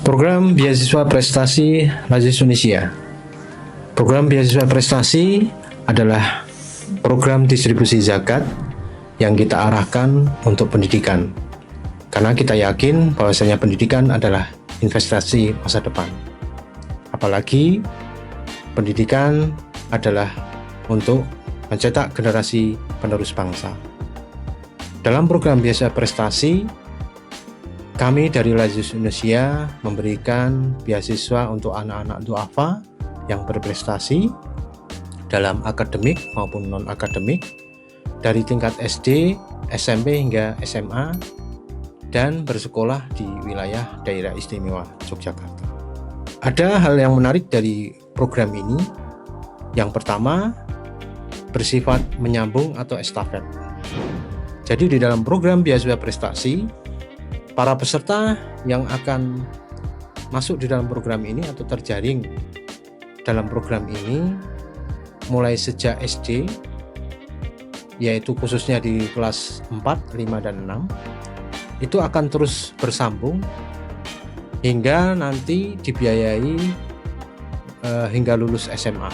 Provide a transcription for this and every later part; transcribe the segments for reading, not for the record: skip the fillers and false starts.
Program Beasiswa Prestasi Lazis Tunisia. Program Beasiswa Prestasi adalah program distribusi zakat yang kita arahkan untuk pendidikan. Karena kita yakin bahwasanya pendidikan adalah investasi masa depan. Apalagi pendidikan adalah untuk mencetak generasi penerus bangsa. Dalam program Beasiswa Prestasi, kami dari Lazis Tunisia memberikan beasiswa untuk anak-anak duafa yang berprestasi dalam akademik maupun non-akademik dari tingkat SD, SMP hingga SMA dan bersekolah di wilayah Daerah Istimewa Yogyakarta. Ada hal yang menarik dari program ini. Yang pertama, bersifat menyambung atau estafet. Jadi di dalam program beasiswa prestasi, para peserta yang akan masuk di dalam program ini atau terjaring dalam program ini mulai sejak SD, yaitu khususnya di kelas 4, 5, dan 6, itu akan terus bersambung hingga nanti dibiayai hingga lulus SMA.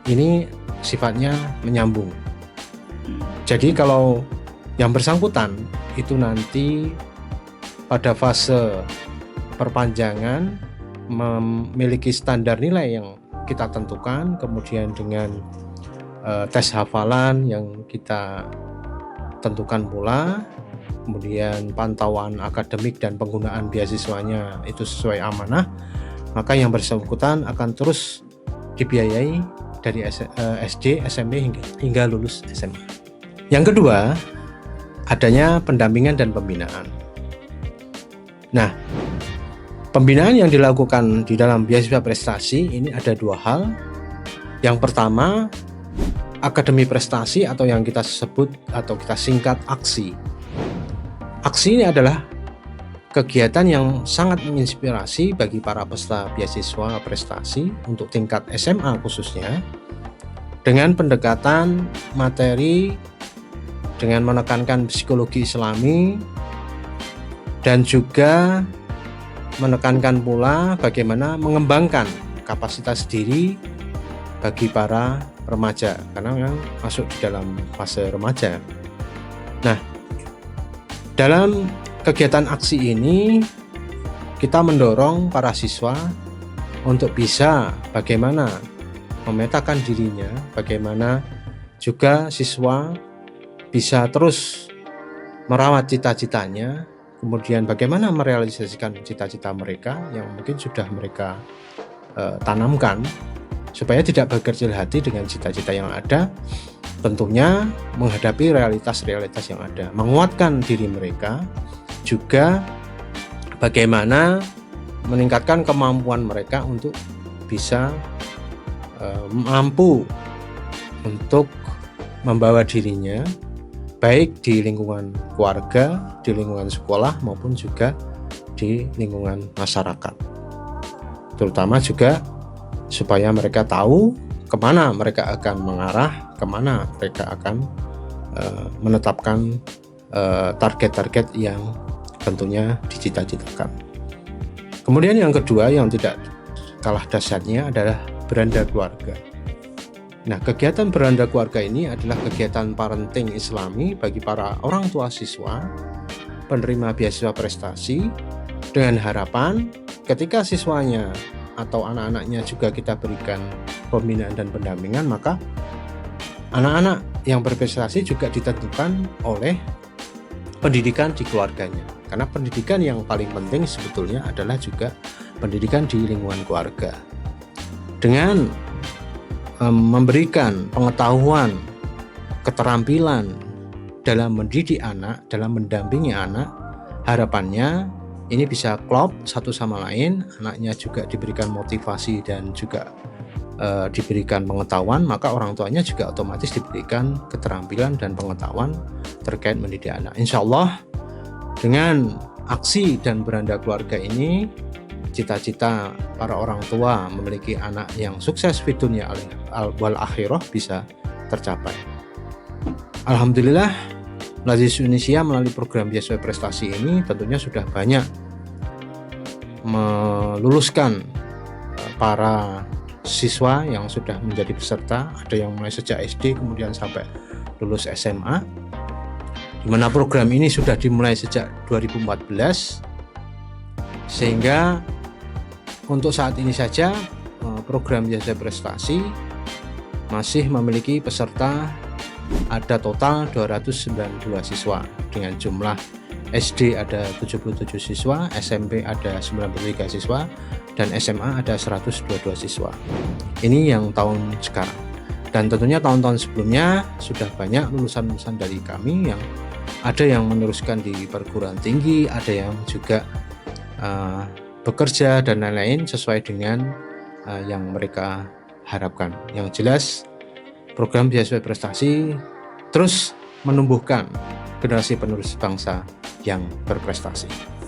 Ini sifatnya menyambung. Jadi kalau yang bersangkutan itu nanti pada fase perpanjangan memiliki standar nilai yang kita tentukan, kemudian dengan tes hafalan yang kita tentukan pula, kemudian pantauan akademik dan penggunaan beasiswanya itu sesuai amanah, maka yang bersangkutan akan terus dibiayai dari SD, SMP hingga lulus SMA. Yang kedua, adanya pendampingan dan pembinaan. Nah, pembinaan yang dilakukan di dalam beasiswa prestasi ini ada dua hal. Yang pertama, akademi prestasi atau yang kita sebut atau kita singkat AKSI. AKSI ini adalah kegiatan yang sangat menginspirasi bagi para peserta beasiswa prestasi untuk tingkat SMA khususnya, dengan pendekatan materi, dengan menekankan psikologi Islami, dan juga menekankan pula bagaimana mengembangkan kapasitas diri bagi para remaja, karena yang masuk di dalam fase remaja. Nah, dalam kegiatan aksi ini kita mendorong para siswa untuk bisa bagaimana memetakan dirinya, bagaimana juga siswa bisa terus merawat cita-citanya, kemudian bagaimana merealisasikan cita-cita mereka yang mungkin sudah mereka tanamkan, supaya tidak berkecil hati dengan cita-cita yang ada, tentunya menghadapi realitas-realitas yang ada, menguatkan diri mereka, juga bagaimana meningkatkan kemampuan mereka untuk bisa mampu untuk membawa dirinya baik di lingkungan keluarga, di lingkungan sekolah, maupun juga di lingkungan masyarakat. Terutama juga supaya mereka tahu kemana mereka akan mengarah, kemana mereka akan menetapkan target-target yang tentunya dicita-citakan. Kemudian yang kedua yang tidak kalah dahsyatnya adalah beranda keluarga. Nah, kegiatan beranda keluarga ini adalah kegiatan parenting Islami bagi para orang tua siswa penerima beasiswa prestasi, dengan harapan ketika siswanya atau anak-anaknya juga kita berikan pembinaan dan pendampingan, maka anak-anak yang berprestasi juga ditentukan oleh pendidikan di keluarganya. Karena pendidikan yang paling penting sebetulnya adalah juga pendidikan di lingkungan keluarga. Dengan memberikan pengetahuan, keterampilan dalam mendidik anak, dalam mendampingi anak, harapannya ini bisa klop satu sama lain, anaknya juga diberikan motivasi dan juga diberikan pengetahuan, maka orang tuanya juga otomatis diberikan keterampilan dan pengetahuan terkait mendidik anak. Insya Allah dengan aksi dan beranda keluarga ini, cita-cita para orang tua memiliki anak yang sukses fi dunya wal akhirah bisa tercapai. Alhamdulillah, Lazis Tunisia melalui program beasiswa prestasi ini tentunya sudah banyak meluluskan para siswa yang sudah menjadi peserta, ada yang mulai sejak SD kemudian sampai lulus SMA, di mana program ini sudah dimulai sejak 2014, sehingga untuk saat ini saja program Beasiswa Prestasi masih memiliki peserta ada total 292 siswa dengan jumlah SD ada 77 siswa, SMP ada 93 siswa, dan SMA ada 122 siswa. Ini yang tahun sekarang. Dan tentunya tahun-tahun sebelumnya sudah banyak lulusan-lulusan dari kami yang ada yang meneruskan di perguruan tinggi, ada yang juga bekerja dan lain-lain sesuai dengan yang mereka harapkan. Yang jelas program Beasiswa Prestasi terus menumbuhkan generasi penerus bangsa yang berprestasi.